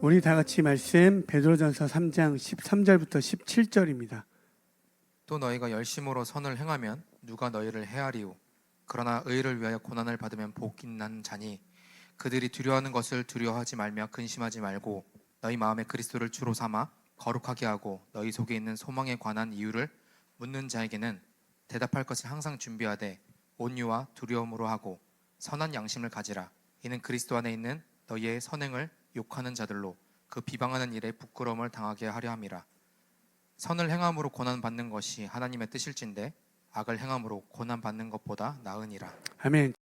우리 다 같이 말씀 베드로전서 3장 13절부터 17절입니다. 또 너희가 열심으로 선을 행하면 누가 너희를 해하리요. 그러나 의를 위하여 고난을 받으면 복 있는 자니 그들이 두려워하는 것을 두려워하지 말며 근심하지 말고 너희 마음에 그리스도를 주로 삼아 거룩하게 하고 너희 속에 있는 소망에 관한 이유를 묻는 자에게는 대답할 것을 항상 준비하되 온유와 두려움으로 하고 선한 양심을 가지라. 이는 그리스도 안에 있는 너희의 선행을 욕하는 자들로 그 비방하는 일에 부끄러움을 당하게 하려 함이라. 선을 행함으로 고난 받는 것이 하나님의 뜻일진데 악을 행함으로 고난 받는 것보다 나으니라. 아멘.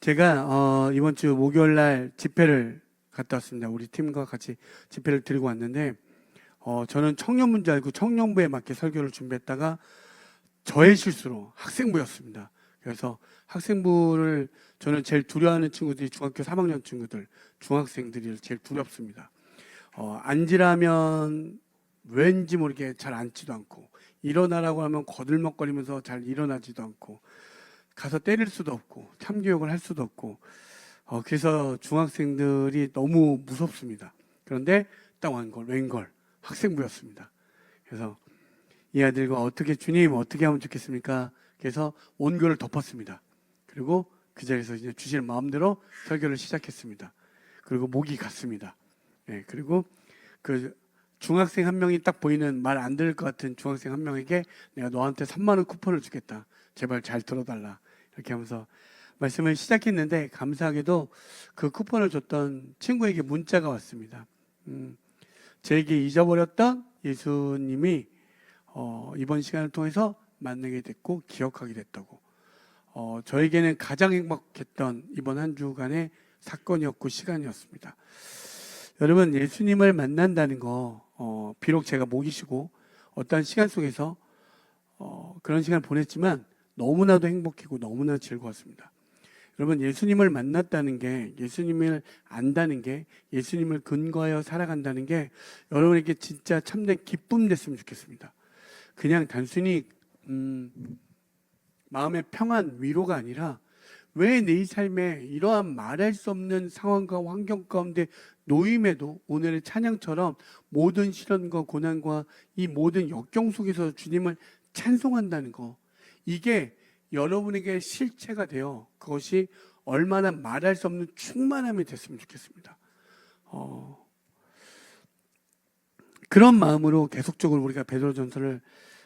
제가 이번 주 목요일 날 집회를 갔다 왔습니다. 우리 팀과 같이 집회를 드리고 왔는데 저는 청년부인 줄 알고 청년부에 맞게 설교를 준비했다가 저의 실수로 학생부였습니다. 그래서 학생부를 저는 제일 두려워하는 친구들이 중학교 3학년 친구들, 중학생들이 제일 두렵습니다. 앉으라면 왠지 모르게 잘 앉지도 않고, 일어나라고 하면 거들먹거리면서 잘 일어나지도 않고, 가서 때릴 수도 없고, 참교육을 할 수도 없고, 그래서 중학생들이 너무 무섭습니다. 그런데 딱 웬걸 학생부였습니다. 그래서 이 아들과 어떻게 주님 어떻게 하면 좋겠습니까? 그래서 온교를 덮었습니다. 그리고 그 자리에서 이제 주시는 마음대로 설교를 시작했습니다. 그리고 목이 갔습니다. 예, 그리고 그 중학생 한 명이 딱 보이는 말 안 들을 것 같은 중학생 한 명에게 내가 너한테 3만 원 쿠폰을 주겠다. 제발 잘 들어달라. 이렇게 하면서 말씀을 시작했는데 감사하게도 그 쿠폰을 줬던 친구에게 문자가 왔습니다. 제게 잊어버렸던 예수님이 이번 시간을 통해서 만나게 됐고 기억하게 됐다고. 저에게는 가장 행복했던 이번 한 주간의 사건이었고 시간이었습니다. 여러분, 예수님을 만난다는 거 비록 제가 목이 쉬고 어떠한 시간 속에서 그런 시간을 보냈지만 너무나도 행복했고 너무나 즐거웠습니다. 여러분, 예수님을 만났다는 게, 예수님을 안다는 게, 예수님을 근거하여 살아간다는 게 여러분에게 진짜 참된 기쁨 됐으면 좋겠습니다. 그냥 단순히 마음의 평안, 위로가 아니라 왜 내 삶에 이러한 말할 수 없는 상황과 환경 가운데 놓임에도 오늘의 찬양처럼 모든 시련과 고난과 이 모든 역경 속에서 주님을 찬송한다는 거, 이게 여러분에게 실체가 되어 그것이 얼마나 말할 수 없는 충만함이 됐으면 좋겠습니다. 그런 마음으로 계속적으로 우리가 베드로전서를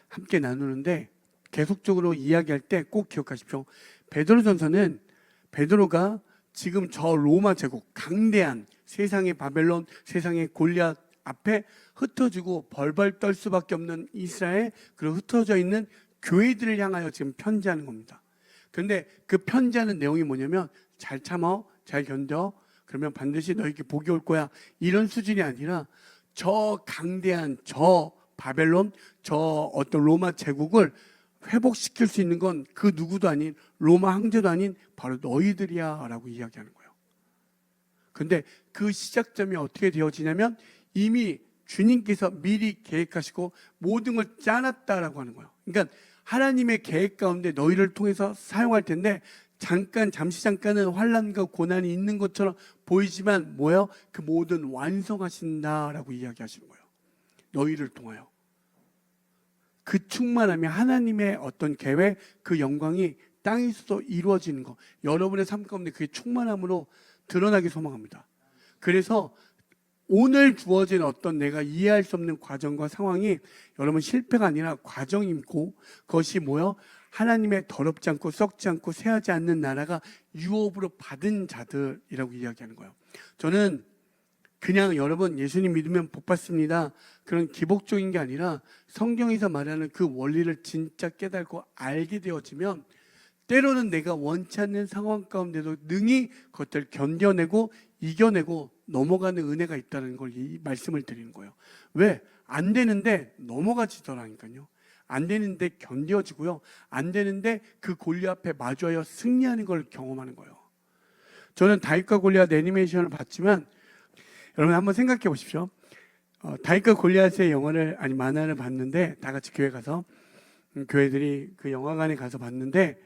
함께 나누는데, 계속적으로 이야기할 때 꼭 기억하십시오. 베드로전서는 베드로가 지금 저 로마 제국, 강대한 세상의 바벨론, 세상의 골리앗 앞에 흩어지고 벌벌 떨 수밖에 없는 이스라엘, 그리고 흩어져 있는 교회들을 향하여 지금 편지하는 겁니다. 그런데 그 편지하는 내용이 뭐냐면 잘 참어, 잘 견뎌, 그러면 반드시 너에게 복이 올 거야, 이런 수준이 아니라 저 강대한 저 바벨론, 저 어떤 로마 제국을 회복시킬 수 있는 건 그 누구도 아닌 로마 황제도 아닌 바로 너희들이야 라고 이야기하는 거예요. 근데 그 시작점이 어떻게 되어지냐면 이미 주님께서 미리 계획하시고 모든 걸 짜놨다라고 하는 거예요. 그러니까 하나님의 계획 가운데 너희를 통해서 사용할 텐데 잠시 잠깐은 환난과 고난이 있는 것처럼 보이지만 뭐예요? 그 모든 완성하신다라고 이야기하시는 거예요. 너희를 통하여. 그 충만함이 하나님의 어떤 계획, 그 영광이 땅에서도 이루어지는 것, 여러분의 삶 가운데 그게 충만함으로 드러나기 소망합니다. 그래서 오늘 주어진 어떤 내가 이해할 수 없는 과정과 상황이 여러분 실패가 아니라 과정이고, 그것이 뭐요? 하나님의 더럽지 않고 썩지 않고 쇠하지 않는 나라가 유업으로 받은 자들이라고 이야기하는 거예요. 저는 그냥 여러분 예수님 믿으면 복 받습니다, 그런 기복적인 게 아니라 성경에서 말하는 그 원리를 진짜 깨닫고 알게 되어지면 때로는 내가 원치 않는 상황 가운데도 능히 그것들을 견뎌내고 이겨내고 넘어가는 은혜가 있다는 걸 이 말씀을 드리는 거예요. 왜? 안 되는데 넘어가지더라니까요. 안 되는데 견뎌지고요, 안 되는데 그 골리앗 앞에 마주하여 승리하는 걸 경험하는 거예요. 저는 다윗과 골리앗 애니메이션을 봤지만 여러분 한번 생각해 보십시오. 다윗과 골리앗의 영화를, 아니 만화를 봤는데 다 같이 교회 가서 교회들이 그 영화관에 가서 봤는데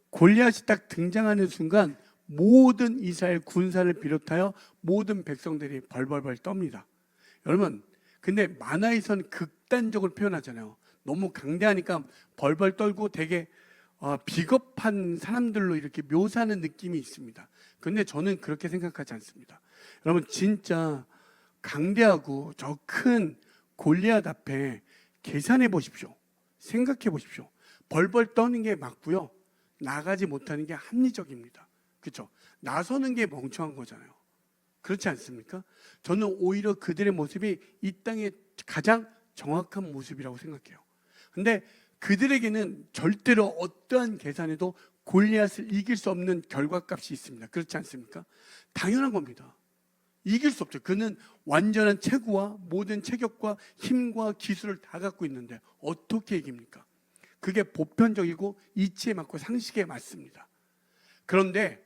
골리앗이 딱 등장하는 순간 모든 이스라엘 군사를 비롯하여 모든 백성들이 벌벌벌 떱니다. 여러분, 근데 만화에선 극단적으로 표현하잖아요. 너무 강대하니까 벌벌 떨고 되게 비겁한 사람들로 이렇게 묘사하는 느낌이 있습니다. 근데 저는 그렇게 생각하지 않습니다. 여러분, 진짜 강대하고 저 큰 골리앗 앞에 계산해 보십시오. 생각해 보십시오. 벌벌 떠는 게 맞고요. 나가지 못하는 게 합리적입니다. 그렇죠? 나서는 게 멍청한 거잖아요. 그렇지 않습니까? 저는 오히려 그들의 모습이 이 땅의 가장 정확한 모습이라고 생각해요. 근데 그들에게는 절대로 어떠한 계산에도 골리앗을 이길 수 없는 결과값이 있습니다. 그렇지 않습니까? 당연한 겁니다. 이길 수 없죠. 그는 완전한 체구와 모든 체격과 힘과 기술을 다 갖고 있는데 어떻게 이깁니까? 그게 보편적이고 이치에 맞고 상식에 맞습니다. 그런데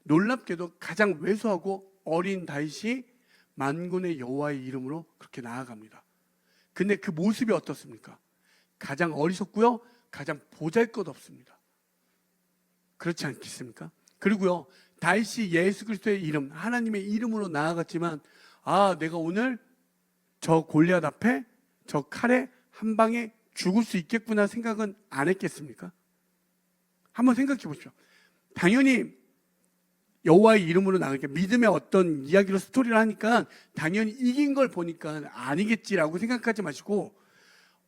놀랍게도 가장 왜소하고 어린 다윗이 만군의 여호와의 이름으로 그렇게 나아갑니다. 근데 그 모습이 어떻습니까? 가장 어리석고요, 가장 보잘것없습니다. 그렇지 않겠습니까? 그리고요, 다윗이 예수 그리스도의 이름, 하나님의 이름으로 나아갔지만, 내가 오늘 저 골리앗 앞에 저 칼에 한 방에 죽을 수 있겠구나 생각은 안 했겠습니까? 한번 생각해 보십시오. 당연히 여호와의 이름으로 나가니까 믿음의 어떤 이야기로 스토리를 하니까 당연히 이긴 걸 보니까 아니겠지라고 생각하지 마시고,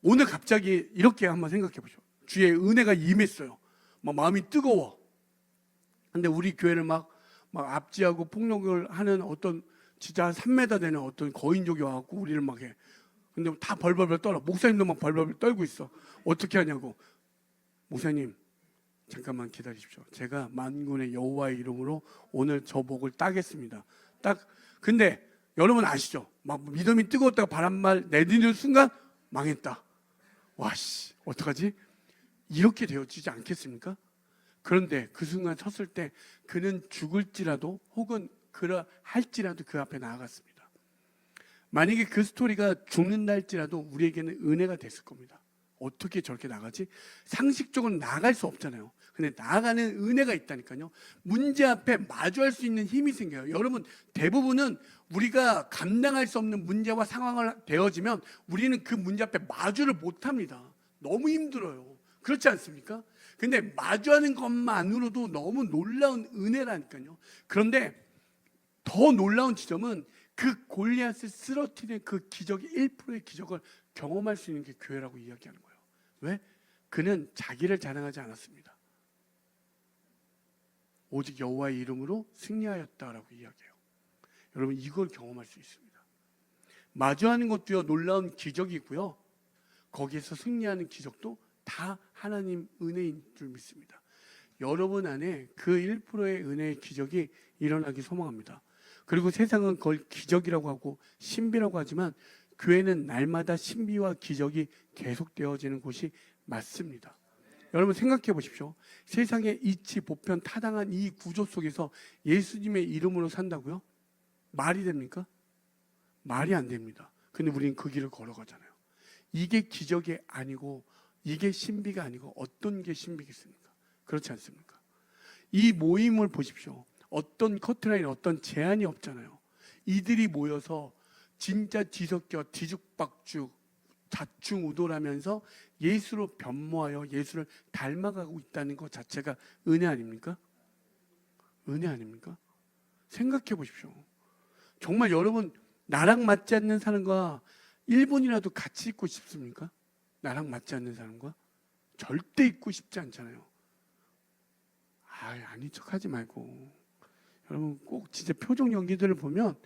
오늘 갑자기 이렇게 한번 생각해 보십시오. 주의 은혜가 임했어요. 막 마음이 뜨거워. 근데 우리 교회를 막 압제하고 폭력을 하는 어떤 진짜 한 3m 되는 어떤 거인족이 와갖고 우리를 막 해. 근데 다 벌벌벌 떨어. 목사님도 막 벌벌벌 떨고 있어. 어떻게 하냐고. 목사님, 잠깐만 기다리십시오. 제가 만군의 여호와의 이름으로 오늘 저 목을 따겠습니다. 근데 여러분 아시죠? 막 믿음이 뜨거웠다가 바람말 내디디는 순간 망했다. 와씨, 어떡하지? 이렇게 되어지지 않겠습니까? 그런데 그 순간 섰을 때 그는 죽을지라도 혹은 그러할지라도 그 앞에 나아갔습니다. 만약에 그 스토리가 죽는다 할지라도 우리에게는 은혜가 됐을 겁니다. 어떻게 저렇게 나가지? 상식적으로 나갈 수 없잖아요. 근데 나아가는 은혜가 있다니까요. 문제 앞에 마주할 수 있는 힘이 생겨요. 여러분, 대부분은 우리가 감당할 수 없는 문제와 상황을 되어지면 우리는 그 문제 앞에 마주를 못합니다. 너무 힘들어요. 그렇지 않습니까? 근데 마주하는 것만으로도 너무 놀라운 은혜라니까요. 그런데 더 놀라운 지점은 그 골리앗을 쓰러뜨리는 그 기적의 1%의 기적을 경험할 수 있는 게 교회라고 이야기하는 거예요. 왜? 그는 자기를 자랑하지 않았습니다. 오직 여호와의 이름으로 승리하였다라고 이야기해요. 여러분, 이걸 경험할 수 있습니다. 마주하는 것도요, 놀라운 기적이고요, 거기에서 승리하는 기적도 다 하나님 은혜인 줄 믿습니다. 여러분 안에 그 1%의 은혜의 기적이 일어나기 소망합니다. 그리고 세상은 그걸 기적이라고 하고 신비라고 하지만 교회는 날마다 신비와 기적이 계속되어지는 곳이 맞습니다. 여러분 생각해 보십시오. 세상의 이치 보편 타당한 이 구조 속에서 예수님의 이름으로 산다고요? 말이 됩니까? 말이 안 됩니다. 근데 우리는 그 길을 걸어가잖아요. 이게 기적이 아니고 이게 신비가 아니고 어떤 게 신비겠습니까? 그렇지 않습니까? 이 모임을 보십시오. 어떤 커트라인, 어떤 제한이 없잖아요. 이들이 모여서 진짜 뒤섞여 뒤죽박죽 자충우돌하면서 예수로 변모하여 예수를 닮아가고 있다는 것 자체가 은혜 아닙니까? 은혜 아닙니까? 생각해 보십시오. 정말 여러분, 나랑 맞지 않는 사람과 1분이라도 같이 있고 싶습니까? 나랑 맞지 않는 사람과? 절대 있고 싶지 않잖아요. 아닌 척하지 말고. 여러분 꼭 진짜 표정 연기들을 보면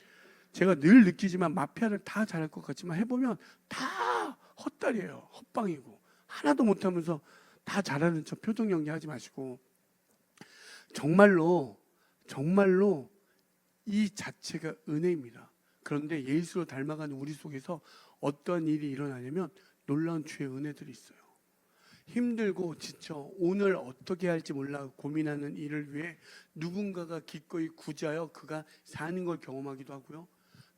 제가 늘 느끼지만 마피아를 다 잘할 것 같지만 해보면 다 헛다리예요. 헛방이고 하나도 못하면서 다 잘하는 척 표정 연기하지 마시고, 정말로 이 자체가 은혜입니다. 그런데 예수로 닮아가는 우리 속에서 어떠한 일이 일어나냐면 놀라운 주의 은혜들이 있어요. 힘들고 지쳐 오늘 어떻게 할지 몰라 고민하는 일을 위해 누군가가 기꺼이 구제하여 그가 사는 걸 경험하기도 하고요.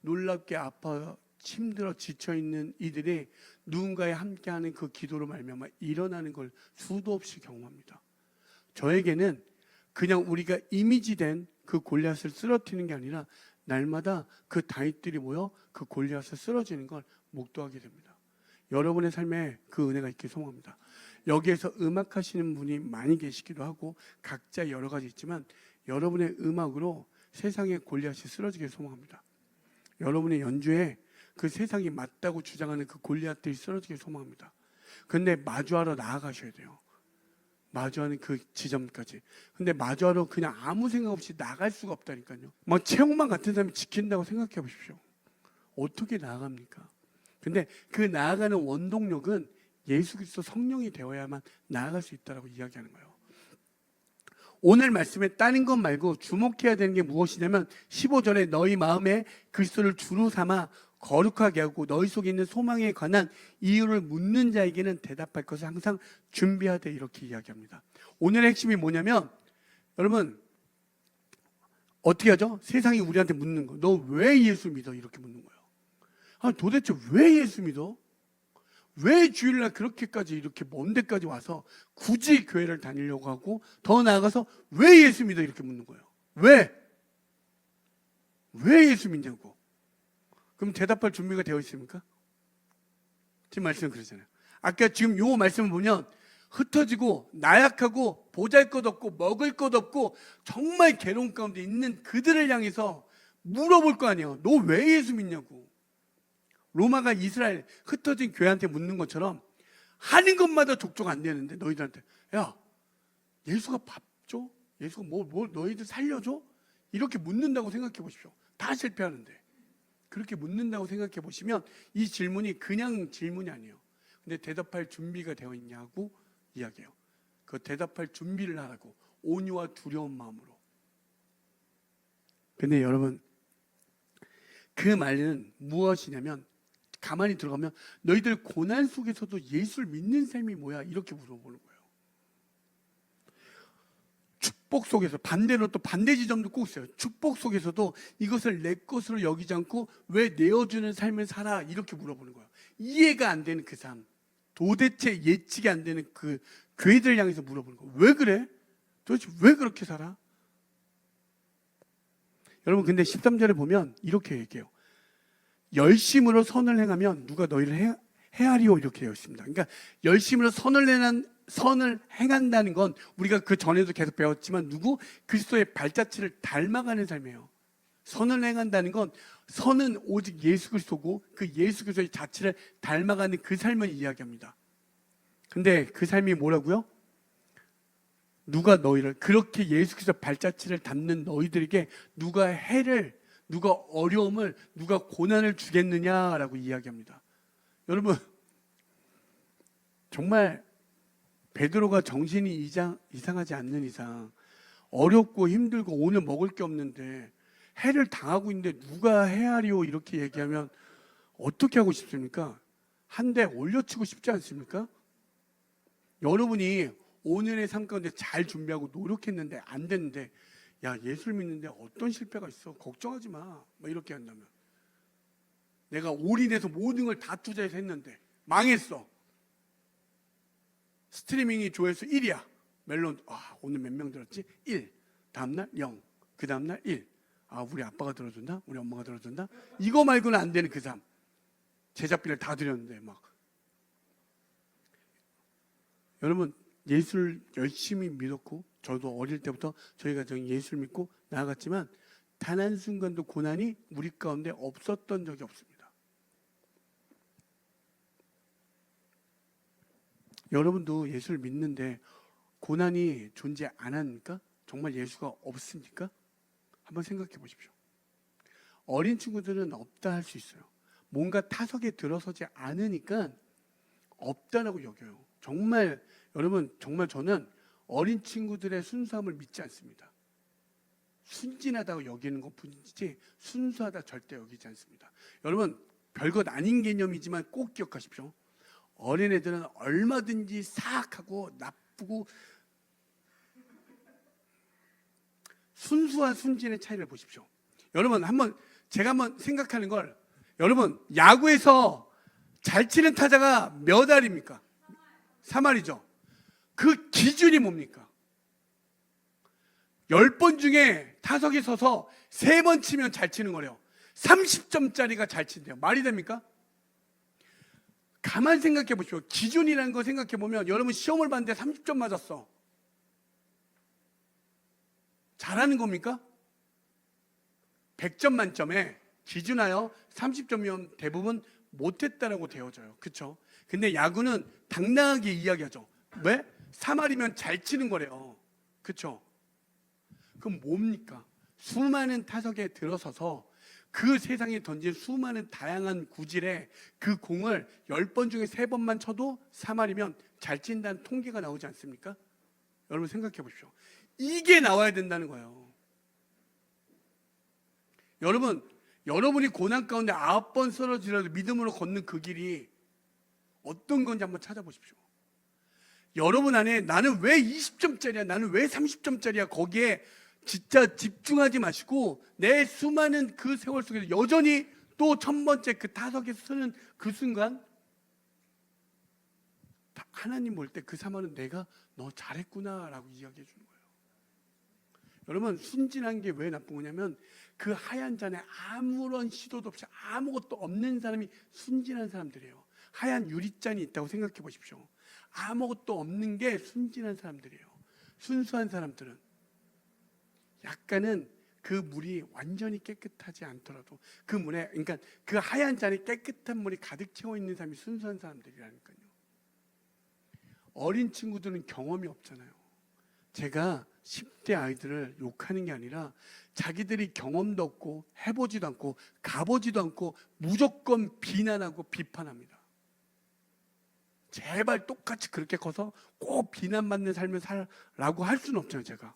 놀랍게 아파 힘들어 지쳐있는 이들이 누군가에 함께하는 그 기도로 말미암아 일어나는 걸 수도 없이 경험합니다. 저에게는 그냥 우리가 이미지된 그 골리앗을 쓰러뜨리는 게 아니라 날마다 그 다윗들이 모여 그 골리앗을 쓰러지는 걸 목도하게 됩니다. 여러분의 삶에 그 은혜가 있길 소망합니다. 여기에서 음악하시는 분이 많이 계시기도 하고 각자 여러 가지 있지만 여러분의 음악으로 세상의 골리앗이 쓰러지길 소망합니다. 여러분의 연주에 그 세상이 맞다고 주장하는 그 골리앗들이 쓰러지길 소망합니다. 근데 마주하러 나아가셔야 돼요. 마주하는 그 지점까지. 근데 마주하러 그냥 아무 생각 없이 나갈 수가 없다니까요. 막 최홍만 같은 사람이 지킨다고 생각해 보십시오. 어떻게 나아갑니까? 근데 그 나아가는 원동력은 예수 그리스도 성령이 되어야만 나아갈 수 있다라고 이야기하는 거예요. 오늘 말씀에 다른 것 말고 주목해야 되는 게 무엇이냐면 15절에 너희 마음에 그리스도를 주로 삼아 거룩하게 하고 너희 속에 있는 소망에 관한 이유를 묻는 자에게는 대답할 것을 항상 준비하되 이렇게 이야기합니다. 오늘의 핵심이 뭐냐면 여러분 어떻게 하죠? 세상이 우리한테 묻는 거. 너 왜 예수 믿어? 이렇게 묻는 거예요. 아, 도대체 왜 예수 믿어? 왜 주일날 그렇게까지 이렇게 먼 데까지 와서 굳이 교회를 다니려고 하고 더 나아가서 왜 예수 믿어? 이렇게 묻는 거예요. 왜? 왜 예수 믿냐고. 그럼 대답할 준비가 되어 있습니까? 지금 말씀은 그러잖아요. 아까 지금 요 말씀을 보면 흩어지고 나약하고 보잘것없고 먹을 것 없고 정말 괴로운 가운데 있는 그들을 향해서 물어볼 거 아니에요. 너 왜 예수 믿냐고. 로마가 이스라엘 흩어진 교회한테 묻는 것처럼 하는 것마다 족족 안 되는데 너희들한테 야 예수가 밥 줘? 예수가 뭐 너희들 살려줘? 이렇게 묻는다고 생각해 보십시오. 다 실패하는데 그렇게 묻는다고 생각해 보시면 이 질문이 그냥 질문이 아니에요. 근데 대답할 준비가 되어 있냐고 이야기해요. 그 대답할 준비를 하라고 온유와 두려운 마음으로. 근데 여러분 그 말은 무엇이냐면 가만히 들어가면 너희들 고난 속에서도 예수를 믿는 삶이 뭐야? 이렇게 물어보는 거예요. 축복 속에서 반대로 또 반대 지점도 꼭 있어요. 축복 속에서도 이것을 내 것으로 여기지 않고 왜 내어주는 삶을 살아? 이렇게 물어보는 거예요. 이해가 안 되는 그 삶, 도대체 예측이 안 되는 그 교회들 향해서 물어보는 거예요. 왜 그래? 도대체 왜 그렇게 살아? 여러분 근데 13절에 보면 이렇게 얘기해요. 열심으로 선을 행하면 누가 너희를 헤아리오 이렇게 되어 있습니다. 그러니까 열심으로 선을 행한다는 건 우리가 그 전에도 계속 배웠지만 그리스도의 발자취를 닮아가는 삶이에요. 선을 행한다는 건 선은 오직 예수 그리스도고 그 예수 그리스도의 자취를 닮아가는 그 삶을 이야기합니다. 근데 그 삶이 뭐라고요? 누가 너희를 그렇게 예수 그리스도 발자취를 닮는 너희들에게 누가 해를 누가 어려움을 누가 고난을 주겠느냐라고 이야기합니다. 여러분 정말 베드로가 정신이 이상하지 않는 이상 어렵고 힘들고 오늘 먹을 게 없는데 해를 당하고 있는데 누가 헤아리오 이렇게 얘기하면 어떻게 하고 싶습니까? 한 대 올려치고 싶지 않습니까? 여러분이 오늘의 삶 가운데 잘 준비하고 노력했는데 안 됐는데 야 예수를 믿는데 어떤 실패가 있어 걱정하지 마 이렇게 한다면 내가 올인해서 모든 걸 다 투자해서 했는데 망했어. 스트리밍이 조회수 1이야. 멜론 오늘 몇 명 들었지? 1. 다음날 0. 그 다음날 1. 우리 아빠가 들어준다? 우리 엄마가 들어준다? 이거 말고는 안 되는 그 삶. 제작비를 다 드렸는데 막. 여러분 예수를 열심히 믿었고 저도 어릴 때부터 저희 가정이 예수를 믿고 나아갔지만 단 한순간도 고난이 우리 가운데 없었던 적이 없습니다. 여러분도 예수를 믿는데 고난이 존재 안 합니까? 정말 예수가 없습니까? 한번 생각해 보십시오. 어린 친구들은 없다 할 수 있어요. 뭔가 타석에 들어서지 않으니까 없다라고 여겨요. 정말 여러분 정말 저는 어린 친구들의 순수함을 믿지 않습니다. 순진하다고 여기는 것뿐이지 순수하다 절대 여기지 않습니다. 여러분 별것 아닌 개념이지만 꼭 기억하십시오. 어린애들은 얼마든지 사악하고 나쁘고 순수와 순진의 차이를 보십시오. 여러분 제가 한번 생각하는 걸 여러분 야구에서 잘 치는 타자가 몇 알입니까? 3알이죠. 그 기준이 뭡니까? 10번 중에 타석에 서서 3번 치면 잘 치는 거래요. 30점짜리가 잘 친대요. 말이 됩니까? 가만 생각해 보십시오. 기준이라는 거 생각해 보면 여러분 시험을 봤는데 30점 맞았어. 잘하는 겁니까? 100점 만점에 기준하여 30점이면 대부분 못했다라고 되어져요. 그렇죠? 근데 야구는 당당하게 이야기하죠. 왜? 3할이면 잘 치는 거래요. 그렇죠? 그럼 뭡니까? 수많은 타석에 들어서서 그 세상에 던진 수많은 다양한 구질에 그 공을 10번 중에 3번만 쳐도 3할이면 잘 친다는 통계가 나오지 않습니까? 여러분 생각해 보십시오. 이게 나와야 된다는 거예요. 여러분이 고난 가운데 9번 쓰러지라도 믿음으로 걷는 그 길이 어떤 건지 한번 찾아보십시오. 여러분 안에 나는 왜 20점짜리야? 나는 왜 30점짜리야? 거기에 진짜 집중하지 마시고 내 수많은 그 세월 속에서 여전히 또 1000번째 그 타석에 서는 그 순간 하나님 볼 때 그 사람은 내가 너 잘했구나 라고 이야기해 주는 거예요. 여러분 순진한 게 왜 나쁜 거냐면 그 하얀 잔에 아무런 시도도 없이 아무것도 없는 사람이 순진한 사람들이에요. 하얀 유리잔이 있다고 생각해 보십시오. 아무것도 없는 게 순진한 사람들이에요. 순수한 사람들은 약간은 그 물이 완전히 깨끗하지 않더라도 그 물에, 그러니까 그 하얀 잔에 깨끗한 물이 가득 채워 있는 사람이 순수한 사람들이라니까요. 어린 친구들은 경험이 없잖아요. 제가 10대 아이들을 욕하는 게 아니라 자기들이 경험도 없고 해보지도 않고 가보지도 않고 무조건 비난하고 비판합니다. 제발 똑같이 그렇게 커서 꼭 비난받는 삶을 살라고 할 수는 없잖아요. 제가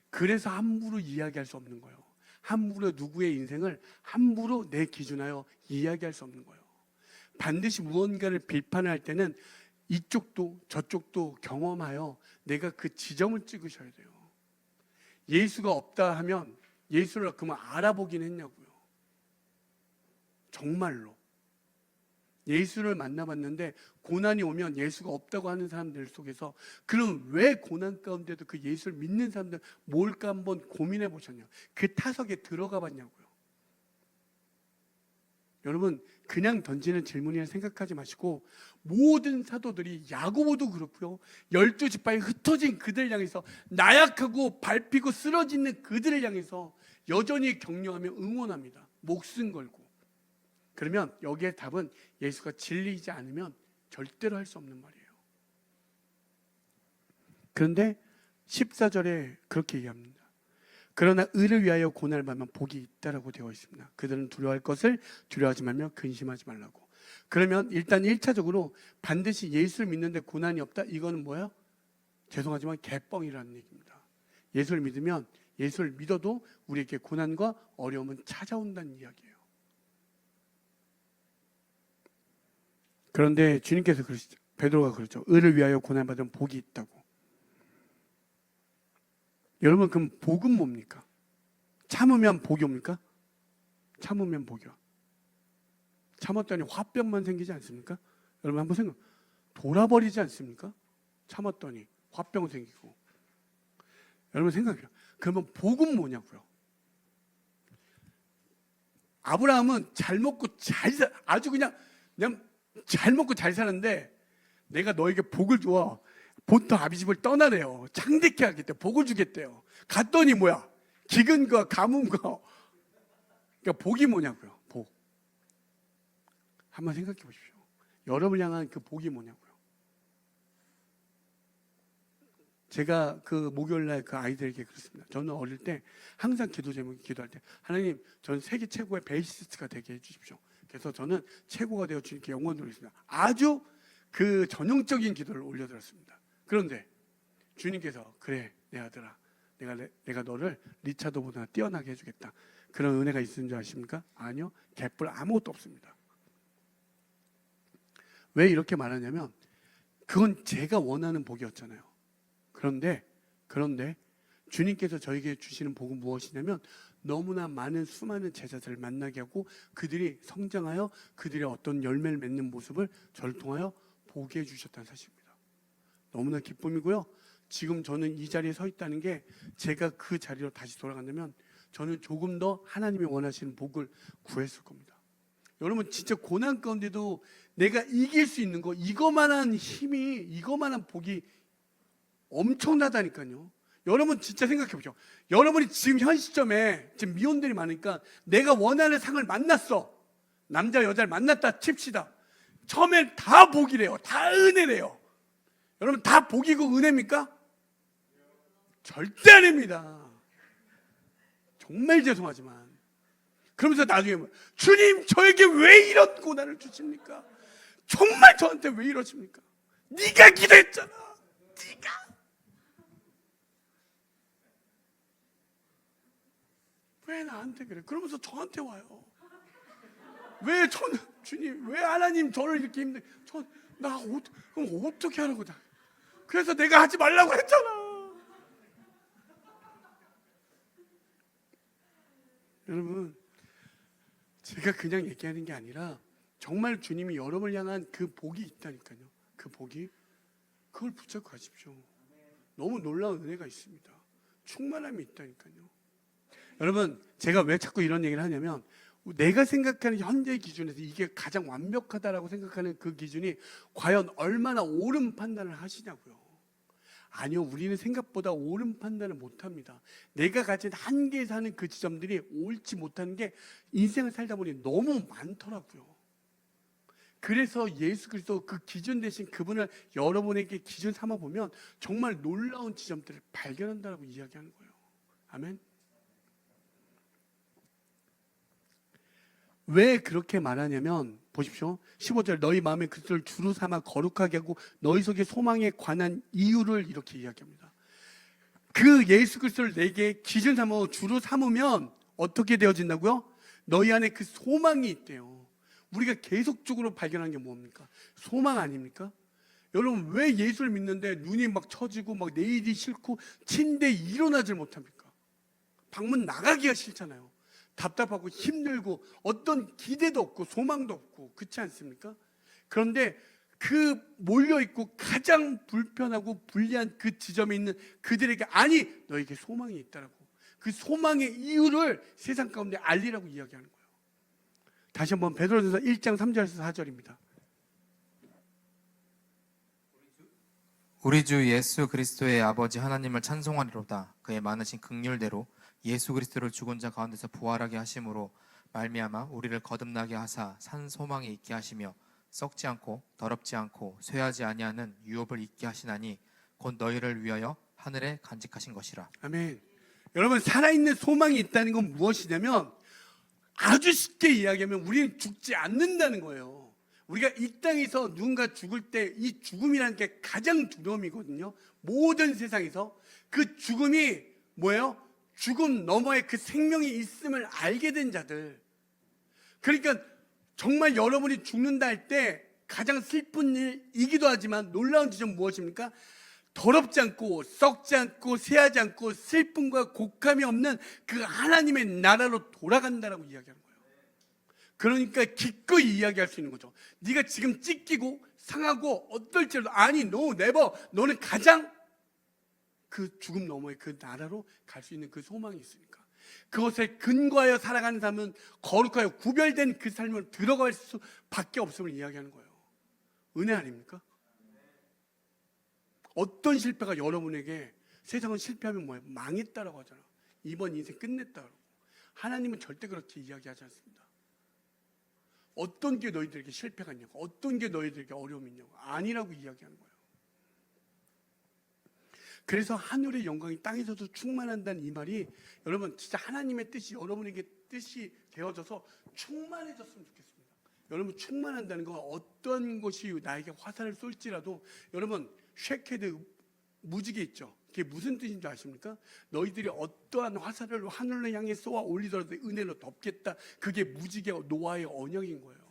그래서 함부로 이야기할 수 없는 거예요. 함부로 누구의 인생을 함부로 내 기준하여 이야기할 수 없는 거예요. 반드시 무언가를 비판할 때는 이쪽도 저쪽도 경험하여 내가 그 지점을 찍으셔야 돼요. 예수가 없다 하면 예수를 그만 알아보긴 했냐고요. 정말로 예수를 만나봤는데 고난이 오면 예수가 없다고 하는 사람들 속에서 그럼 왜 고난 가운데도 그 예수를 믿는 사람들 뭘까 한번 고민해 보셨냐고. 그 타석에 들어가 봤냐고요. 여러분 그냥 던지는 질문이라 생각하지 마시고 모든 사도들이 야고보도 그렇고요 12지파에 흩어진 그들을 향해서 나약하고 밟히고 쓰러지는 그들을 향해서 여전히 격려하며 응원합니다. 목숨 걸고. 그러면 여기에 답은 예수가 진리이지 않으면 절대로 할 수 없는 말이에요. 그런데 14절에 그렇게 얘기합니다. 그러나 의를 위하여 고난을 받으면 복이 있다라고 되어 있습니다. 그들은 두려워할 것을 두려워하지 말며 근심하지 말라고. 그러면 일단 1차적으로 반드시 예수를 믿는데 고난이 없다? 이거는 뭐예요? 죄송하지만 개뻥이라는 얘기입니다. 예수를 믿으면 예수를 믿어도 우리에게 고난과 어려움은 찾아온다는 이야기예요. 그런데 주님께서 그러시죠. 베드로가 그러죠. 의를 위하여 고난 받으면 복이 있다고. 여러분 그럼 복은 뭡니까? 참으면 복이 옵니까? 참으면 복이 와. 참았더니 화병만 생기지 않습니까? 여러분 한번 생각. 돌아버리지 않습니까? 참았더니 화병 생기고. 여러분 생각해요. 그러면 복은 뭐냐고요? 아브라함은 잘 먹고 아주 그냥 잘 먹고 잘 사는데 내가 너에게 복을 줘. 보통 아비집을 떠나래요. 창대케 하겠대. 복을 주겠대요. 갔더니 뭐야? 기근과 가뭄과. 그러니까 복이 뭐냐고요? 복. 한번 생각해 보십시오. 여러분을 향한 그 복이 뭐냐고요? 제가 그 목요일날 그 아이들에게 그랬습니다. 저는 어릴 때 항상 기도 제목이 기도할 때 하나님 저는 세계 최고의 베이시스트가 되게 해주십시오. 그래서 저는 최고가 되어 주님께 영원 돌리겠습니다. 아주 그 전형적인 기도를 올려드렸습니다. 그런데 주님께서 그래 내 아들아 내가 너를 리차드보다 뛰어나게 해주겠다. 그런 은혜가 있는 줄 아십니까? 아니요. 개뿔 아무것도 없습니다. 왜 이렇게 말하냐면 그건 제가 원하는 복이었잖아요. 그런데 주님께서 저에게 주시는 복은 무엇이냐면 너무나 많은 수많은 제자들을 만나게 하고 그들이 성장하여 그들의 어떤 열매를 맺는 모습을 저를 통하여 보게 해주셨다는 사실입니다. 너무나 기쁨이고요. 지금 저는 이 자리에 서 있다는 게 제가 그 자리로 다시 돌아간다면 저는 조금 더 하나님이 원하시는 복을 구했을 겁니다. 여러분 진짜 고난 가운데도 내가 이길 수 있는 거, 이거만한 힘이, 이거만한 복이 엄청나다니까요. 여러분 진짜 생각해 보죠. 여러분이 지금 현 시점에 지금 미혼들이 많으니까 내가 원하는 상을 만났어. 남자 여자를 만났다 칩시다. 처음엔 다 복이래요. 다 은혜래요. 여러분 다 복이고 은혜입니까? 절대 아닙니다. 정말 죄송하지만. 그러면서 나중에 주님 저에게 왜 이런 고난을 주십니까? 정말 저한테 왜 이러십니까? 네가 기도했잖아. 네가. 왜 나한테 그래? 그러면서 저한테 와요. 왜 저는 주님, 왜 하나님 저를 이렇게 그럼 어떻게 하라고 나? 그래서 내가 하지 말라고 했잖아. 여러분, 제가 그냥 얘기하는 게 아니라 정말 주님이 여러분을 향한 그 복이 있다니까요. 그 복이 그걸 붙잡고 가십시오. 너무 놀라운 은혜가 있습니다. 충만함이 있다니까요. 여러분 제가 왜 자꾸 이런 얘기를 하냐면 내가 생각하는 현재 기준에서 이게 가장 완벽하다라고 생각하는 그 기준이 과연 얼마나 옳은 판단을 하시냐고요. 아니요, 우리는 생각보다 옳은 판단을 못합니다. 내가 가진 한계에서 하는 그 지점들이 옳지 못하는 게 인생을 살다 보니 너무 많더라고요. 그래서 예수 그리스도 그 기준 대신 그분을 여러분에게 기준 삼아 보면 정말 놀라운 지점들을 발견한다라고 이야기하는 거예요. 아멘. 왜 그렇게 말하냐면 보십시오. 15절 너희 마음에 그리스도를 주로 삼아 거룩하게 하고 너희 속에 소망에 관한 이유를 이렇게 이야기합니다. 그 예수 그리스도를 내게 기준 삼아 주로 삼으면 어떻게 되어진다고요? 너희 안에 그 소망이 있대요. 우리가 계속적으로 발견하는 게 뭡니까? 소망 아닙니까? 여러분 왜 예수를 믿는데 눈이 막 처지고 막 내일이 싫고 침대에 일어나질 못합니까? 방문 나가기가 싫잖아요. 답답하고 힘들고 어떤 기대도 없고 소망도 없고 그렇지 않습니까? 그런데 그 몰려있고 가장 불편하고 불리한 그 지점에 있는 그들에게 아니 너에게 소망이 있다라고 그 소망의 이유를 세상 가운데 알리라고 이야기하는 거예요. 다시 한번 베드로전서 1장 3절에서 4절입니다. 우리 주 예수 그리스도의 아버지 하나님을 찬송하리로다. 그의 많으신 긍휼대로 예수 그리스도를 죽은 자 가운데서 부활하게 하심으로 말미암아 우리를 거듭나게 하사 산 소망에 있게 하시며 썩지 않고 더럽지 않고 쇠하지 아니하는 유업을 있게 하시나니 곧 너희를 위하여 하늘에 간직하신 것이라. 아멘. 여러분 살아있는 소망이 있다는 건 무엇이냐면 아주 쉽게 이야기하면 우리는 죽지 않는다는 거예요. 우리가 이 땅에서 누군가 죽을 때 이 죽음이라는 게 가장 두려움이거든요. 모든 세상에서 그 죽음이 뭐예요? 죽음 너머에 그 생명이 있음을 알게 된 자들. 그러니까 정말 여러분이 죽는다 할 때 가장 슬픈 일이기도 하지만 놀라운 지점 무엇입니까? 더럽지 않고 썩지 않고 쇠하지 않고 슬픔과 곡함이 없는 그 하나님의 나라로 돌아간다라고 이야기하는 거예요. 그러니까 기꺼이 이야기할 수 있는 거죠. 네가 지금 찢기고 상하고 어떨지라도 아니 no never 너는 가장 그 죽음 너머의 그 나라로 갈 수 있는 그 소망이 있으니까 그것에 근거하여 살아가는 삶은 거룩하여 구별된 그 삶을 들어갈 수밖에 없음을 이야기하는 거예요. 은혜 아닙니까? 어떤 실패가 여러분에게 세상은 실패하면 뭐예요? 망했다라고 하잖아. 이번 인생 끝냈다라고. 하나님은 절대 그렇게 이야기하지 않습니다. 어떤 게 너희들에게 실패가 있냐고, 어떤 게 너희들에게 어려움이 있냐고, 아니라고 이야기하는 거예요. 그래서 하늘의 영광이 땅에서도 충만한다는 이 말이 여러분 진짜 하나님의 뜻이 여러분에게 뜻이 되어져서 충만해졌으면 좋겠습니다. 여러분 충만한다는 건 어떤 것이 나에게 화살을 쏠지라도 여러분 쉐케드 무지개 있죠. 그게 무슨 뜻인 줄 아십니까? 너희들이 어떠한 화살을 하늘로 향해 쏘아 올리더라도 은혜로 덮겠다. 그게 무지개 노아의 언약인 거예요.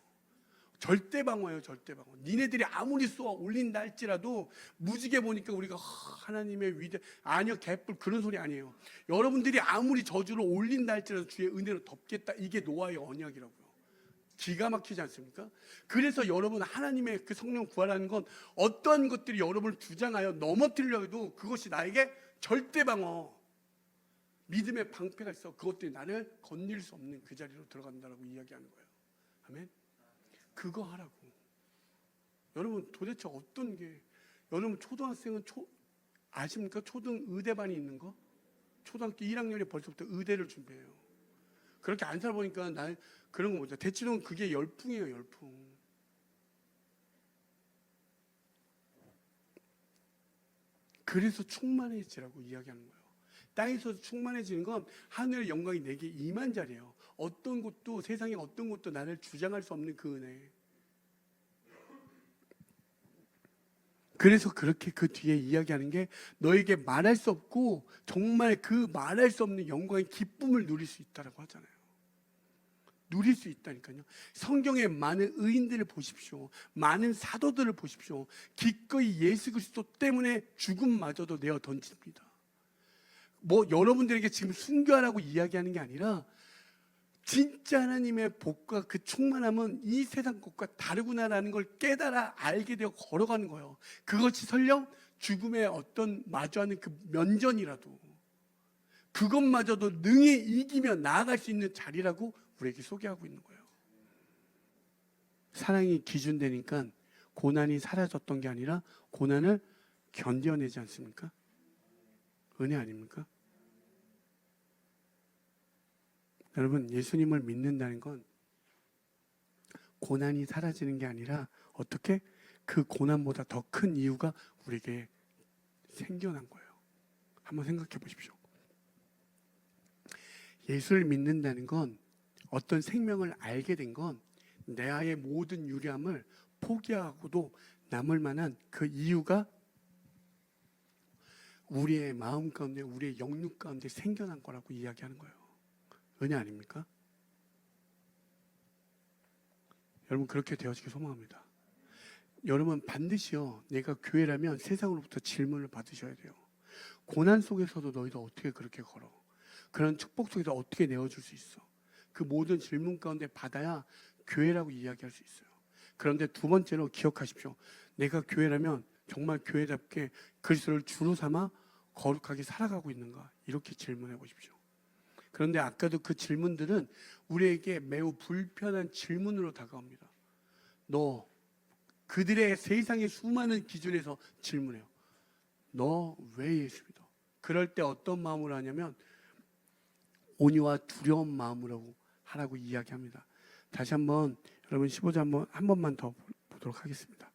절대 방어예요. 절대 방어. 니네들이 아무리 쏘아 올린다 할지라도 무지개 보니까 우리가 하나님의 위대 아니요 개뿔 그런 소리 아니에요. 여러분들이 아무리 저주를 올린다 할지라도 주의 은혜로 덮겠다. 이게 노아의 언약이라고요. 기가 막히지 않습니까? 그래서 여러분 하나님의 그 성령 구하라는 건 어떠한 것들이 여러분을 주장하여 넘어뜨리려 해도 그것이 나에게 절대 방어, 믿음의 방패가 있어. 그것들이 나를 건질 수 없는 그 자리로 들어간다라고 이야기하는 거예요. 아멘. 그거 하라고. 여러분 도대체 어떤 게, 여러분 초등학생은 아십니까? 초등 의대반이 있는 거? 초등학교 1학년에 벌써부터 의대를 준비해요. 그렇게 안 살아보니까 난 그런 거 보자. 대치동 그게 열풍이에요, 열풍. 그래서 충만해지라고 이야기하는 거예요. 땅에서 충만해지는 건 하늘의 영광이 내게 임한 자리예요. 어떤 것도, 세상에 어떤 것도 나를 주장할 수 없는 그 은혜. 그래서 그렇게 그 뒤에 이야기하는 게 너에게 말할 수 없고 정말 그 말할 수 없는 영광의 기쁨을 누릴 수 있다라고 하잖아요. 누릴 수 있다니까요. 성경에 많은 의인들을 보십시오. 많은 사도들을 보십시오. 기꺼이 예수 그리스도 때문에 죽음마저도 내어 던집니다. 뭐 여러분들에게 지금 순교하라고 이야기하는 게 아니라 진짜 하나님의 복과 그 충만함은 이 세상 것과 다르구나라는 걸 깨달아 알게 되어 걸어가는 거예요. 그것이 설령 죽음의 어떤 마주하는 그 면전이라도 그것마저도 능히 이기며 나아갈 수 있는 자리라고 우리에게 소개하고 있는 거예요. 사랑이 기준되니까 고난이 사라졌던 게 아니라 고난을 견뎌내지 않습니까? 은혜 아닙니까? 여러분, 예수님을 믿는다는 건 고난이 사라지는 게 아니라 어떻게 그 고난보다 더 큰 이유가 우리에게 생겨난 거예요. 한번 생각해 보십시오. 예수를 믿는다는 건, 어떤 생명을 알게 된 건 내의 모든 유리함을 포기하고도 남을 만한 그 이유가 우리의 마음 가운데, 우리의 영육 가운데 생겨난 거라고 이야기하는 거예요. 은혜 아닙니까? 여러분 그렇게 되어지길 소망합니다. 여러분 반드시요, 내가 교회라면 세상으로부터 질문을 받으셔야 돼요. 고난 속에서도 너희도 어떻게 그렇게 걸어? 그런 축복 속에서 어떻게 내어줄 수 있어? 그 모든 질문 가운데 받아야 교회라고 이야기할 수 있어요. 그런데 두 번째로 기억하십시오. 내가 교회라면 정말 교회답게 그리스도를 주로 삼아 거룩하게 살아가고 있는가? 이렇게 질문해 보십시오. 그런데 아까도 그 질문들은 우리에게 매우 불편한 질문으로 다가옵니다. 너, 그들의 세상의 수많은 기준에서 질문해요. 너 왜 예수 믿어? 그럴 때 어떤 마음으로 하냐면 온유와 두려운 마음으로 하라고 이야기합니다. 다시 한번 여러분 15절 한 번만 더 보도록 하겠습니다.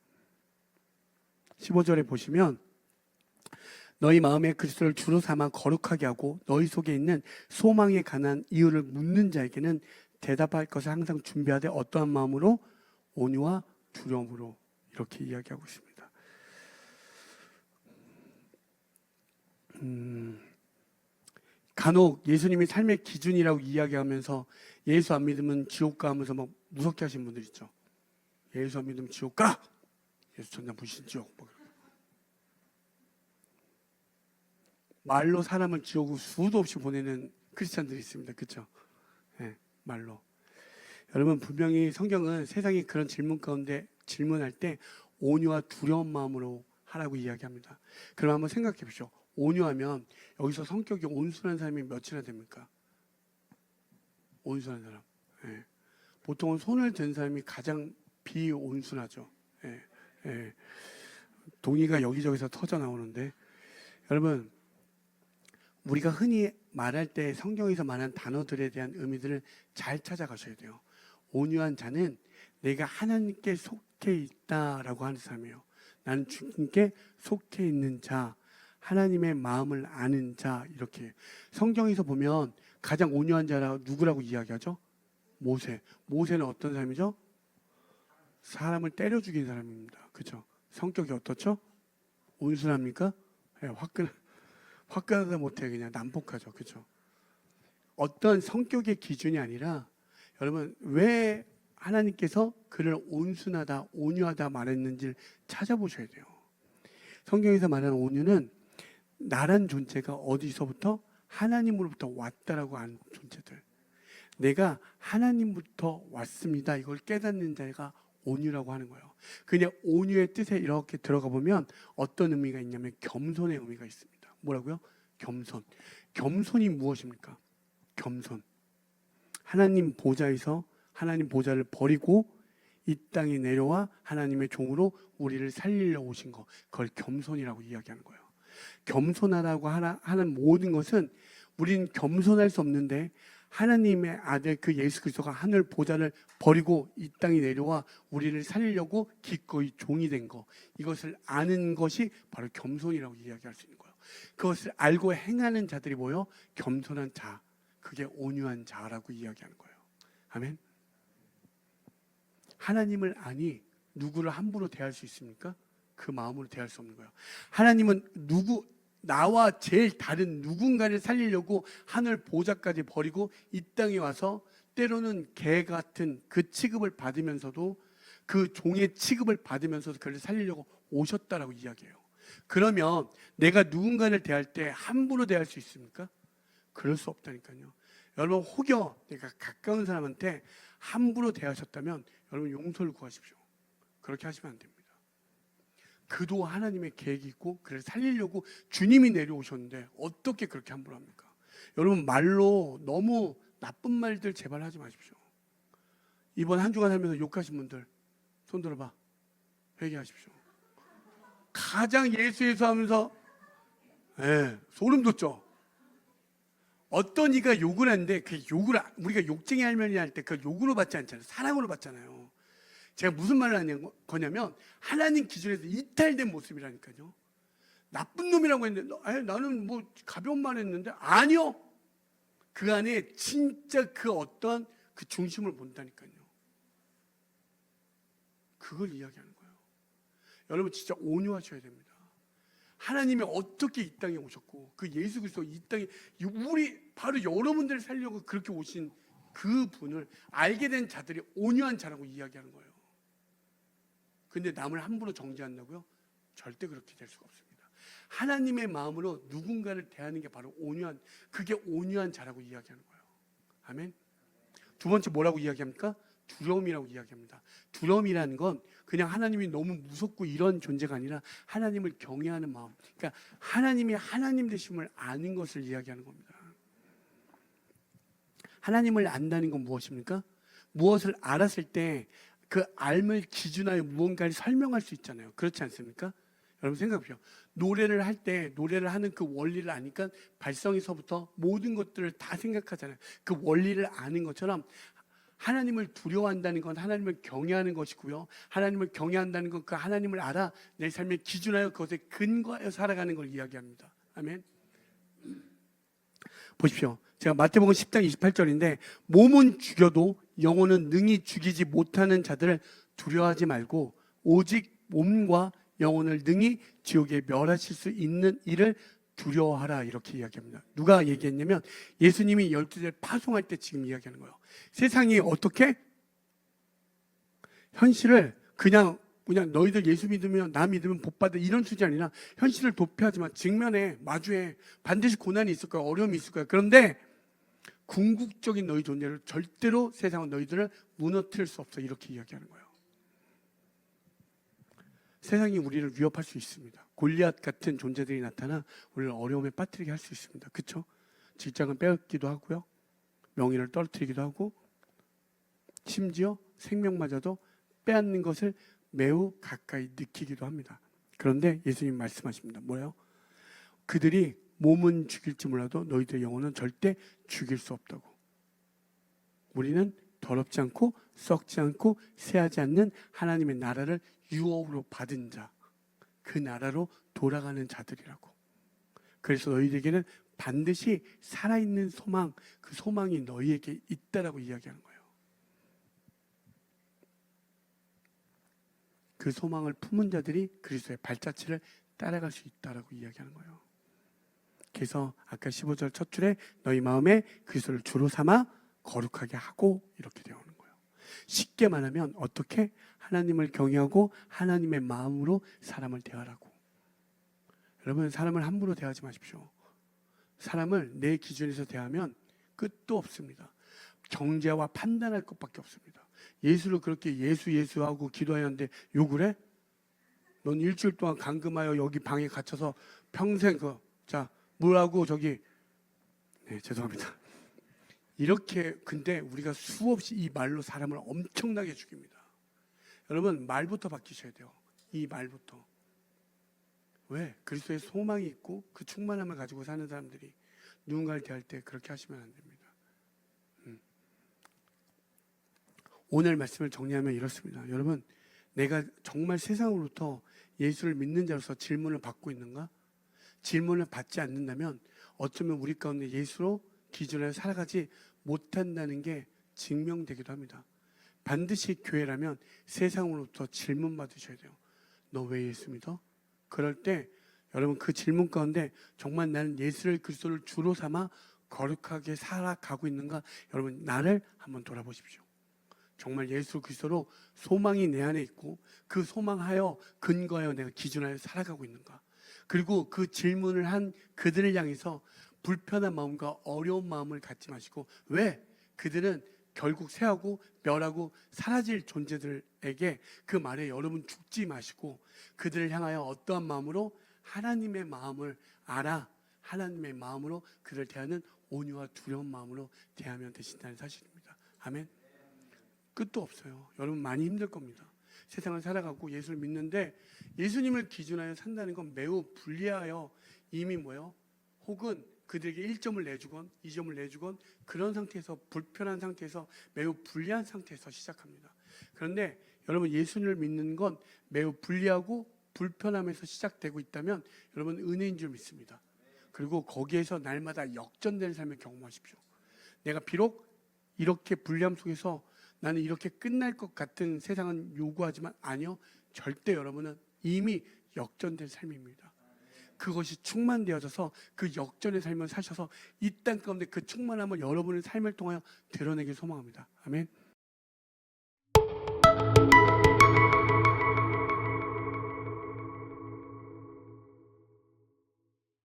15절에 보시면 너희 마음에 그리스도를 주로 삼아 거룩하게 하고 너희 속에 있는 소망에 관한 이유를 묻는 자에게는 대답할 것을 항상 준비하되 어떠한 마음으로? 온유와 두려움으로, 이렇게 이야기하고 있습니다. 간혹 예수님이 삶의 기준이라고 이야기하면서 예수 안 믿으면 지옥 가 하면서 막 무섭게 하시는 분들 있죠. 예수 안 믿으면 지옥 가! 예수 천당 불신 지옥. 말로 사람을 지옥으로 수도 없이 보내는 크리스찬들이 있습니다. 그렇죠? 네, 말로. 여러분 분명히 성경은 세상이 그런 질문 가운데 질문할 때 온유와 두려운 마음으로 하라고 이야기합니다. 그럼 한번 생각해 보십시오. 온유하면 여기서 성격이 온순한 사람이 몇이나 됩니까? 온순한 사람. 네. 보통은 손을 든 사람이 가장 비온순하죠. 네. 네. 동의가 여기저기서 터져 나오는데, 여러분 우리가 흔히 말할 때 성경에서 말한 단어들에 대한 의미들을 잘 찾아가셔야 돼요. 온유한 자는 내가 하나님께 속해 있다라고 하는 사람이에요. 나는 주님께 속해 있는 자, 하나님의 마음을 아는 자, 이렇게 성경에서 보면 가장 온유한 자라 누구라고 이야기하죠? 모세. 모세는 어떤 사람이죠? 사람을 때려 죽인 사람입니다. 그렇죠? 성격이 어떻죠? 온순합니까? 네, 화끈하다 못해 그냥 난폭하죠. 그렇죠? 어떤 성격의 기준이 아니라, 여러분 왜 하나님께서 그를 온순하다, 온유하다 말했는지를 찾아보셔야 돼요. 성경에서 말하는 온유는 나란 존재가 어디서부터? 하나님으로부터 왔다라고 하는 존재들. 내가 하나님부터 왔습니다. 이걸 깨닫는 자가 온유라고 하는 거예요. 그냥 온유의 뜻에 이렇게 들어가 보면 어떤 의미가 있냐면 겸손의 의미가 있습니다. 뭐라고요? 겸손. 겸손이 무엇입니까? 겸손. 하나님 보좌에서 하나님 보좌를 버리고 이 땅에 내려와 하나님의 종으로 우리를 살리려고 오신 거, 그걸 겸손이라고 이야기하는 거예요. 겸손하라고 하는 모든 것은 우리는 겸손할 수 없는데 하나님의 아들 그 예수 그리스도가 하늘 보좌를 버리고 이 땅에 내려와 우리를 살리려고 기꺼이 종이 된 거, 이것을 아는 것이 바로 겸손이라고 이야기할 수 있는 거예요. 그것을 알고 행하는 자들이 뭐예요? 겸손한 자, 그게 온유한 자라고 이야기하는 거예요. 아멘. 하나님을 아니 누구를 함부로 대할 수 있습니까? 그 마음으로 대할 수 없는 거예요. 하나님은 나와 제일 다른 누군가를 살리려고 하늘 보좌까지 버리고 이 땅에 와서 때로는 개 같은 그 취급을 받으면서도 그 종의 취급을 받으면서도 그를 살리려고 오셨다라고 이야기해요. 그러면 내가 누군가를 대할 때 함부로 대할 수 있습니까? 그럴 수 없다니까요. 여러분 혹여 내가 가까운 사람한테 함부로 대하셨다면 여러분 용서를 구하십시오. 그렇게 하시면 안 됩니다. 그도 하나님의 계획이 있고 그를 살리려고 주님이 내려오셨는데 어떻게 그렇게 함부로 합니까? 여러분 말로 너무 나쁜 말들 제발 하지 마십시오. 이번 한 주간 살면서 욕하신 분들 손 들어봐. 회개하십시오. 가장 예수 하면서 소름 돋죠. 어떤 이가 욕을 하는데 그 욕을 우리가 욕쟁이 할머니 할 때 그 욕으로 받지 않잖아요. 사랑으로 받잖아요. 제가 무슨 말을 하는 거냐면 하나님 기준에서 이탈된 모습이라니까요. 나쁜 놈이라고 했는데 나는 뭐 가벼운 말 했는데 아니요. 그 안에 진짜 그 어떤 그 중심을 본다니까요. 그걸 이야기하는 거예요. 여러분 진짜 온유하셔야 됩니다. 하나님이 어떻게 이 땅에 오셨고 그 예수 그리스도 이 땅에 우리 바로 여러분들을 살려고 그렇게 오신 그 분을 알게 된 자들이 온유한 자라고 이야기하는 거예요. 근데 남을 함부로 정죄한다고요? 절대 그렇게 될 수가 없습니다. 하나님의 마음으로 누군가를 대하는 게 바로 그게 온유한 자라고 이야기하는 거예요. 아멘. 두 번째 뭐라고 이야기합니까? 두려움이라고 이야기합니다. 두려움이라는 건 그냥 하나님이 너무 무섭고 이런 존재가 아니라 하나님을 경외하는 마음. 그러니까 하나님이 하나님 되심을 아는 것을 이야기하는 겁니다. 하나님을 안다는 건 무엇입니까? 무엇을 알았을 때 그 알을 기준하여 무언가를 설명할 수 있잖아요. 그렇지 않습니까? 여러분 생각해보세요. 노래를 할 때 노래를 하는 그 원리를 아니까 발성에서부터 모든 것들을 다 생각하잖아요. 그 원리를 아는 것처럼 하나님을 두려워한다는 건 하나님을 경외하는 것이고요. 하나님을 경외한다는 건 그 하나님을 알아 내 삶의 기준하여 그것에 근거하여 살아가는 걸 이야기합니다. 아멘. 보십시오. 제가 마태복음 10장 28절인데 몸은 죽여도 영혼은 능히 죽이지 못하는 자들을 두려워하지 말고 오직 몸과 영혼을 능히 지옥에 멸하실 수 있는 이를 두려워하라 이렇게 이야기합니다. 누가 얘기했냐면 예수님이 12제를 파송할 때 지금 이야기하는 거예요. 세상이 어떻게? 현실을 그냥 너희들 예수 믿으면 나 믿으면 복 받아 이런 수준이 아니라 현실을 도피하지만 직면에 마주해 반드시 고난이 있을 거야. 어려움이 있을 거야. 그런데 궁극적인 너희 존재를 절대로 세상은 너희들을 무너뜨릴 수 없어 이렇게 이야기하는 거예요. 세상이 우리를 위협할 수 있습니다. 골리앗 같은 존재들이 나타나 우리를 어려움에 빠뜨리게 할 수 있습니다. 그렇죠? 직장은 빼앗기도 하고요. 명예를 떨어뜨리기도 하고 심지어 생명마저도 빼앗는 것을 매우 가까이 느끼기도 합니다. 그런데 예수님 말씀하십니다. 뭐예요? 그들이 몸은 죽일지 몰라도 너희들의 영혼은 절대 죽일 수 없다고. 우리는 더럽지 않고 썩지 않고 쇠하지 않는 하나님의 나라를 유업으로 받은 자, 그 나라로 돌아가는 자들이라고. 그래서 너희들에게는 반드시 살아있는 소망, 그 소망이 너희에게 있다라고 이야기하는 거예요. 그 소망을 품은 자들이 그리스도의 발자취를 따라갈 수 있다라고 이야기하는 거예요. 그래서 아까 15절 첫 줄에 너희 마음에 그리스도를 주로 삼아 거룩하게 하고 이렇게 되어 오는 거예요. 쉽게 말하면 어떻게? 하나님을 경외하고 하나님의 마음으로 사람을 대하라고. 여러분 사람을 함부로 대하지 마십시오. 사람을 내 기준에서 대하면 끝도 없습니다. 정죄와 판단할 것밖에 없습니다. 예수를 그렇게 예수하고 기도해야 하는데 욕을 해? 넌 일주일 동안 감금하여 여기 방에 갇혀서 평생 뭐라고 네, 죄송합니다. 이렇게 근데 우리가 수없이 이 말로 사람을 엄청나게 죽입니다. 여러분 말부터 바뀌셔야 돼요. 이 말부터. 왜? 그리스도의 소망이 있고 그 충만함을 가지고 사는 사람들이 누군가를 대할 때 그렇게 하시면 안 됩니다. 오늘 말씀을 정리하면 이렇습니다. 여러분, 내가 정말 세상으로부터 예수를 믿는 자로서 질문을 받고 있는가? 질문을 받지 않는다면 어쩌면 우리 가운데 예수로 기준하여 살아가지 못한다는 게 증명되기도 합니다. 반드시 교회라면 세상으로부터 질문 받으셔야 돼요. 너 왜 예수 믿어? 그럴 때 여러분 그 질문 가운데 정말 나는 예수를 그리스도를 주로 삼아 거룩하게 살아가고 있는가? 여러분 나를 한번 돌아보십시오. 정말 예수 그리스도로 소망이 내 안에 있고 그 소망하여 근거하여 내가 기준하여 살아가고 있는가? 그리고 그 질문을 한 그들을 향해서 불편한 마음과 어려운 마음을 갖지 마시고 왜? 그들은 결국 쇠하고 멸하고 사라질 존재들에게 그 말에 여러분 죽지 마시고 그들을 향하여 어떠한 마음으로 하나님의 마음을 알아 하나님의 마음으로 그들을 대하는 온유와 두려운 마음으로 대하면 되신다는 사실입니다. 아멘. 끝도 없어요. 여러분 많이 힘들 겁니다. 세상을 살아가고 예수를 믿는데 예수님을 기준하여 산다는 건 매우 불리하여 이미 혹은 그들에게 1점을 내주건 2점을 내주건 그런 상태에서 불편한 상태에서 매우 불리한 상태에서 시작합니다. 그런데 여러분 예수님을 믿는 건 매우 불리하고 불편함에서 시작되고 있다면 여러분 은혜인 줄 믿습니다. 그리고 거기에서 날마다 역전되는 삶을 경험하십시오. 내가 비록 이렇게 불리함 속에서 나는 이렇게 끝날 것 같은 세상은 요구하지만 아니요. 절대 여러분은 이미 역전된 삶입니다. 그것이 충만되어져서 그 역전의 삶을 사셔서 이 땅 가운데 그 충만함을 여러분의 삶을 통하여 드러내길 소망합니다. 아멘.